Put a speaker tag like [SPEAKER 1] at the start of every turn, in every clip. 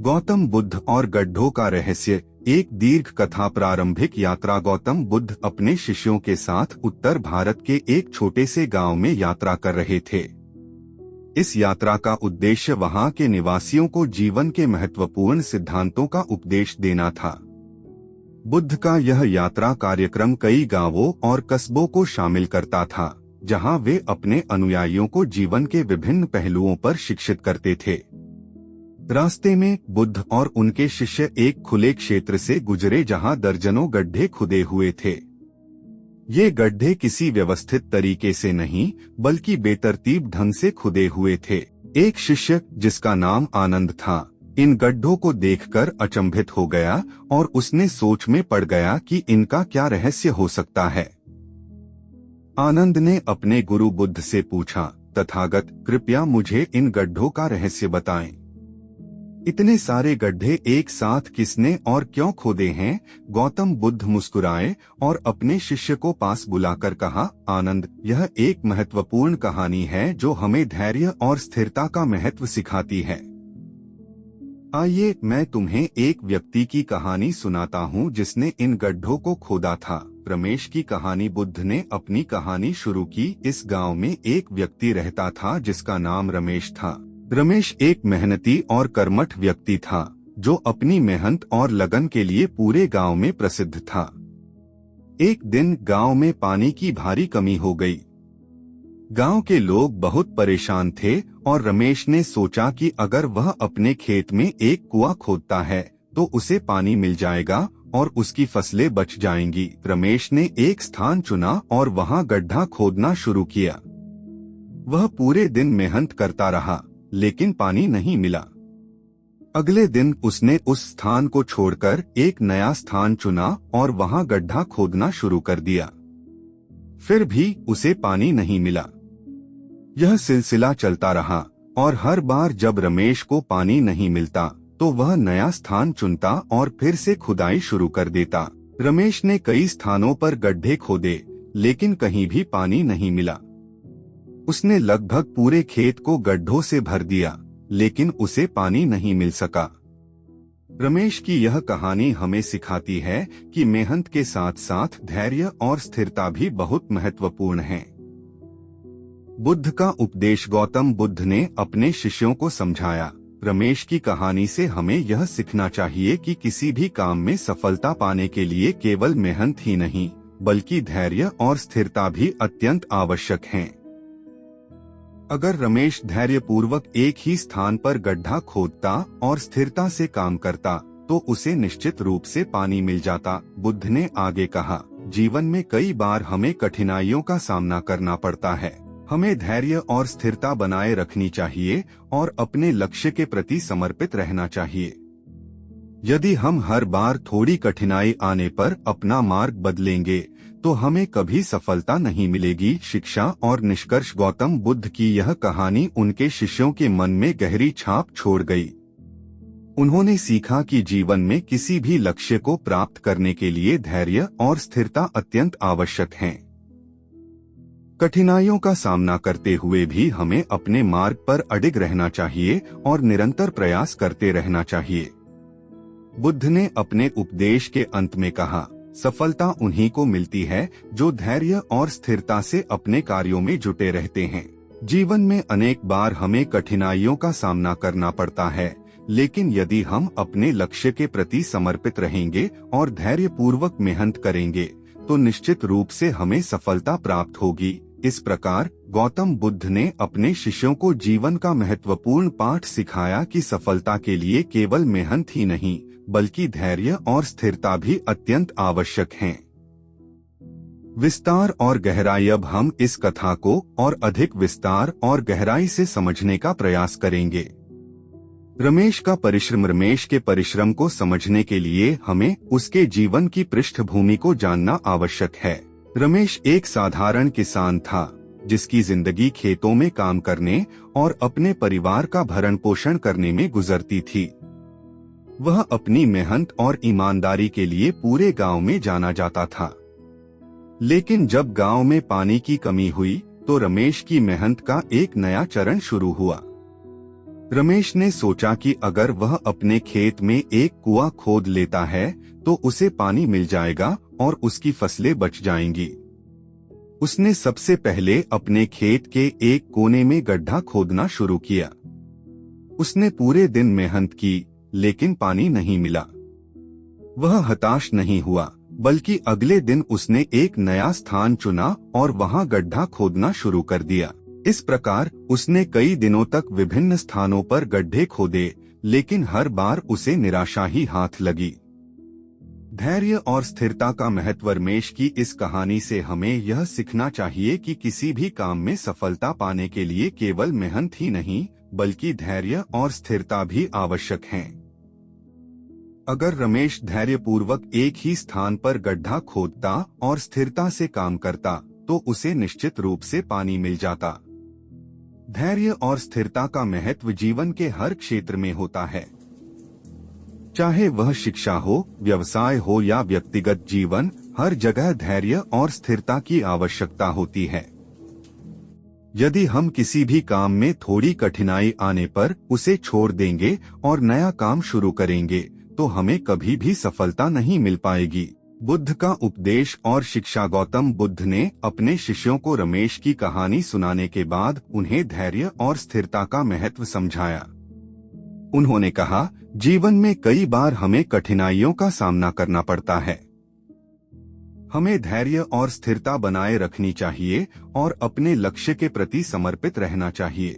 [SPEAKER 1] गौतम बुद्ध और गड्ढों का रहस्य। एक दीर्घ कथा। प्रारंभिक यात्रा। गौतम बुद्ध अपने शिष्यों के साथ उत्तर भारत के एक छोटे से गांव में यात्रा कर रहे थे। इस यात्रा का उद्देश्य वहां के निवासियों को जीवन के महत्वपूर्ण सिद्धांतों का उपदेश देना था। बुद्ध का यह यात्रा कार्यक्रम कई गांवों और कस्बों को शामिल करता था, जहां वे अपने अनुयायियों को जीवन के विभिन्न पहलुओं पर शिक्षित करते थे। रास्ते में बुद्ध और उनके शिष्य एक खुले क्षेत्र से गुजरे जहां दर्जनों गड्ढे खुदे हुए थे। ये गड्ढे किसी व्यवस्थित तरीके से नहीं, बल्कि बेतरतीब ढंग से खुदे हुए थे। एक शिष्य, जिसका नाम आनंद था, इन गड्ढों को देखकर अचंभित हो गया और उसने सोच में पड़ गया कि इनका क्या रहस्य हो सकता है। आनंद ने अपने गुरु बुद्ध से पूछा, तथागत, कृपया मुझे इन गड्ढों का रहस्य बताएं। इतने सारे गड्ढे एक साथ किसने और क्यों खोदे हैं? गौतम बुद्ध मुस्कुराए और अपने शिष्य को पास बुलाकर कहा, आनंद, यह एक महत्वपूर्ण कहानी है जो हमें धैर्य और स्थिरता का महत्व सिखाती है। आइए मैं तुम्हें एक व्यक्ति की कहानी सुनाता हूँ जिसने इन गड्ढों को खोदा था। रमेश की कहानी। बुद्ध ने अपनी कहानी शुरू की। इस गांव में एक व्यक्ति रहता था जिसका नाम रमेश था। रमेश एक मेहनती और कर्मठ व्यक्ति था, जो अपनी मेहनत और लगन के लिए पूरे गांव में प्रसिद्ध था। एक दिन गांव में पानी की भारी कमी हो गई। गांव के लोग बहुत परेशान थे और रमेश ने सोचा कि अगर वह अपने खेत में एक कुआं खोदता है तो उसे पानी मिल जाएगा और उसकी फसलें बच जाएंगी। रमेश ने एक स्थान चुना और वहां गड्ढा खोदना शुरू किया। वह पूरे दिन मेहनत करता रहा, लेकिन पानी नहीं मिला। अगले दिन उसने उस स्थान को छोड़कर एक नया स्थान चुना और वहां गड्ढा खोदना शुरू कर दिया। फिर भी उसे पानी नहीं मिला। यह सिलसिला चलता रहा और हर बार जब रमेश को पानी नहीं मिलता तो वह नया स्थान चुनता और फिर से खुदाई शुरू कर देता। रमेश ने कई स्थानों पर गड्ढे खोदे, लेकिन कहीं भी पानी नहीं मिला। उसने लगभग पूरे खेत को गड्ढों से भर दिया, लेकिन उसे पानी नहीं मिल सका। रमेश की यह कहानी हमें सिखाती है कि मेहनत के साथ साथ धैर्य और स्थिरता भी बहुत महत्वपूर्ण है। बुद्ध का उपदेश। गौतम बुद्ध ने अपने शिष्यों को समझाया। रमेश की कहानी से हमें यह सीखना चाहिए कि किसी भी काम में सफलता पाने के लिए केवल मेहनत ही नहीं, बल्कि धैर्य और स्थिरता भी अत्यंत आवश्यक हैं। अगर रमेश धैर्यपूर्वक एक ही स्थान पर गड्ढा खोदता और स्थिरता से काम करता तो उसे निश्चित रूप से पानी मिल जाता। बुद्ध ने आगे कहा, जीवन में कई बार हमें कठिनाइयों का सामना करना पड़ता है। हमें धैर्य और स्थिरता बनाए रखनी चाहिए और अपने लक्ष्य के प्रति समर्पित रहना चाहिए। यदि हम हर बार थोड़ी कठिनाई आने पर अपना मार्ग बदलेंगे तो हमें कभी सफलता नहीं मिलेगी। शिक्षा और निष्कर्ष। गौतम बुद्ध की यह कहानी उनके शिष्यों के मन में गहरी छाप छोड़ गई। उन्होंने सीखा कि जीवन में किसी भी लक्ष्य को प्राप्त करने के लिए धैर्य और स्थिरता अत्यंत आवश्यक हैं। कठिनाइयों का सामना करते हुए भी हमें अपने मार्ग पर अडिग रहना चाहिए और निरंतर प्रयास करते रहना चाहिए। बुद्ध ने अपने उपदेश के अंत में कहा, सफलता उन्हीं को मिलती है जो धैर्य और स्थिरता से अपने कार्यों में जुटे रहते हैं। जीवन में अनेक बार हमें कठिनाइयों का सामना करना पड़ता है, लेकिन यदि हम अपने लक्ष्य के प्रति समर्पित रहेंगे और धैर्यपूर्वक मेहनत करेंगे तो निश्चित रूप से हमें सफलता प्राप्त होगी। इस प्रकार गौतम बुद्ध ने अपने शिष्यों को जीवन का महत्वपूर्ण पाठ सिखाया कि सफलता के लिए केवल मेहनत ही नहीं, बल्कि धैर्य और स्थिरता भी अत्यंत आवश्यक हैं। विस्तार और गहराई। अब हम इस कथा को और अधिक विस्तार और गहराई से समझने का प्रयास करेंगे। रमेश का परिश्रम। रमेश के परिश्रम को समझने के लिए हमें उसके जीवन की पृष्ठभूमि को जानना आवश्यक है। रमेश एक साधारण किसान था, जिसकी जिंदगी खेतों में काम करने और अपने परिवार का भरण पोषण करने में गुजरती थी। वह अपनी मेहनत और ईमानदारी के लिए पूरे गांव में जाना जाता था। लेकिन जब गांव में पानी की कमी हुई तो रमेश की मेहनत का एक नया चरण शुरू हुआ। रमेश ने सोचा कि अगर वह अपने खेत में एक कुआं खोद लेता है तो उसे पानी मिल जाएगा और उसकी फसलें बच जाएंगी। उसने सबसे पहले अपने खेत के एक कोने में गड्ढा खोदना शुरू किया। उसने पूरे दिन मेहनत की, लेकिन पानी नहीं मिला। वह हताश नहीं हुआ, बल्कि अगले दिन उसने एक नया स्थान चुना और वहां गड्ढा खोदना शुरू कर दिया। इस प्रकार उसने कई दिनों तक विभिन्न स्थानों पर गड्ढे खोदे, लेकिन हर बार उसे निराशा ही हाथ लगी। धैर्य और स्थिरता का महत्व। रमेश की इस कहानी से हमें यह सीखना चाहिए कि किसी भी काम में सफलता पाने के लिए केवल मेहनत ही नहीं, बल्कि धैर्य और स्थिरता भी आवश्यक हैं। अगर रमेश धैर्यपूर्वक एक ही स्थान पर गड्ढा खोदता और स्थिरता से काम करता, तो उसे निश्चित रूप से पानी मिल जाता। धैर्य और स्थिरता का महत्व जीवन के हर क्षेत्र में होता है, चाहे वह शिक्षा हो, व्यवसाय हो या व्यक्तिगत जीवन। हर जगह धैर्य और स्थिरता की आवश्यकता होती है। यदि हम किसी भी काम में थोड़ी कठिनाई आने पर उसे छोड़ देंगे और नया काम शुरू करेंगे, तो हमें कभी भी सफलता नहीं मिल पाएगी। बुद्ध का उपदेश और शिक्षा। गौतम बुद्ध ने अपने शिष्यों को रमेश की कहानी सुनाने के बाद उन्हें धैर्य और स्थिरता का महत्व समझाया। उन्होंने कहा, जीवन में कई बार हमें कठिनाइयों का सामना करना पड़ता है। हमें धैर्य और स्थिरता बनाए रखनी चाहिए और अपने लक्ष्य के प्रति समर्पित रहना चाहिए।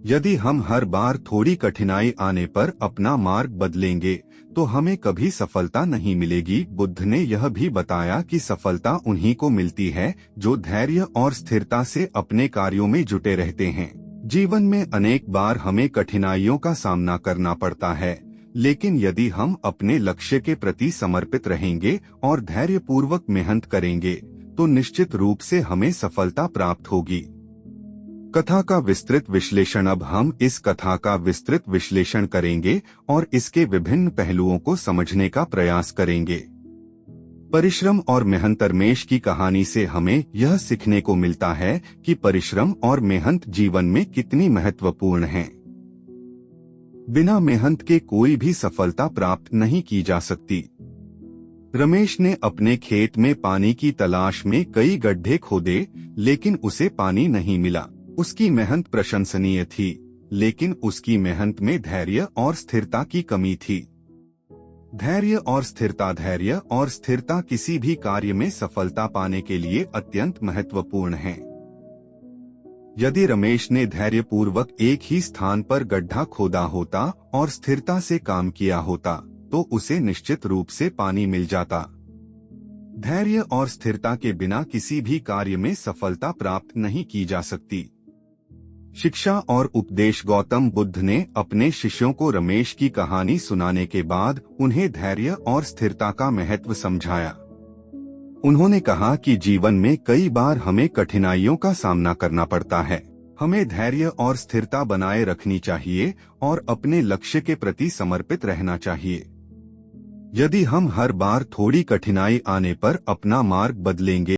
[SPEAKER 1] यदि हम हर बार थोड़ी कठिनाई आने पर अपना मार्ग बदलेंगे, तो हमें कभी सफलता नहीं मिलेगी। बुद्ध ने यह भी बताया कि सफलता उन्हीं को मिलती है जो धैर्य और स्थिरता से अपने कार्यों में जुटे रहते हैं। जीवन में अनेक बार हमें कठिनाइयों का सामना करना पड़ता है, लेकिन यदि हम अपने लक्ष्य के प्रति समर्पित रहेंगे और धैर्यपूर्वक मेहनत करेंगे, तो निश्चित रूप से हमें सफलता प्राप्त होगी। कथा का विस्तृत विश्लेषण। अब हम इस कथा का विस्तृत विश्लेषण करेंगे और इसके विभिन्न पहलुओं को समझने का प्रयास करेंगे। परिश्रम और मेहनत। रमेश की कहानी से हमें यह सीखने को मिलता है कि परिश्रम और मेहनत जीवन में कितनी महत्वपूर्ण है। बिना मेहनत के कोई भी सफलता प्राप्त नहीं की जा सकती। रमेश ने अपने खेत में पानी की तलाश में कई गड्ढे खोदे, लेकिन उसे पानी नहीं मिला। उसकी मेहनत प्रशंसनीय थी, लेकिन उसकी मेहनत में धैर्य और स्थिरता की कमी थी। धैर्य और स्थिरता। धैर्य और स्थिरता किसी भी कार्य में सफलता पाने के लिए अत्यंत महत्वपूर्ण है। यदि रमेश ने धैर्यपूर्वक एक ही स्थान पर गड्ढा खोदा होता और स्थिरता से काम किया होता, तो उसे निश्चित रूप से पानी मिल जाता। धैर्य और स्थिरता के बिना किसी भी कार्य में सफलता प्राप्त नहीं की जा सकती। शिक्षा और उपदेश। गौतम बुद्ध ने अपने शिष्यों को रमेश की कहानी सुनाने के बाद उन्हें धैर्य और स्थिरता का महत्व समझाया। उन्होंने कहा कि जीवन में कई बार हमें कठिनाइयों का सामना करना पड़ता है। हमें धैर्य और स्थिरता बनाए रखनी चाहिए और अपने लक्ष्य के प्रति समर्पित रहना चाहिए। यदि हम हर बार थोड़ी कठिनाई आने पर अपना मार्ग बदलेंगे,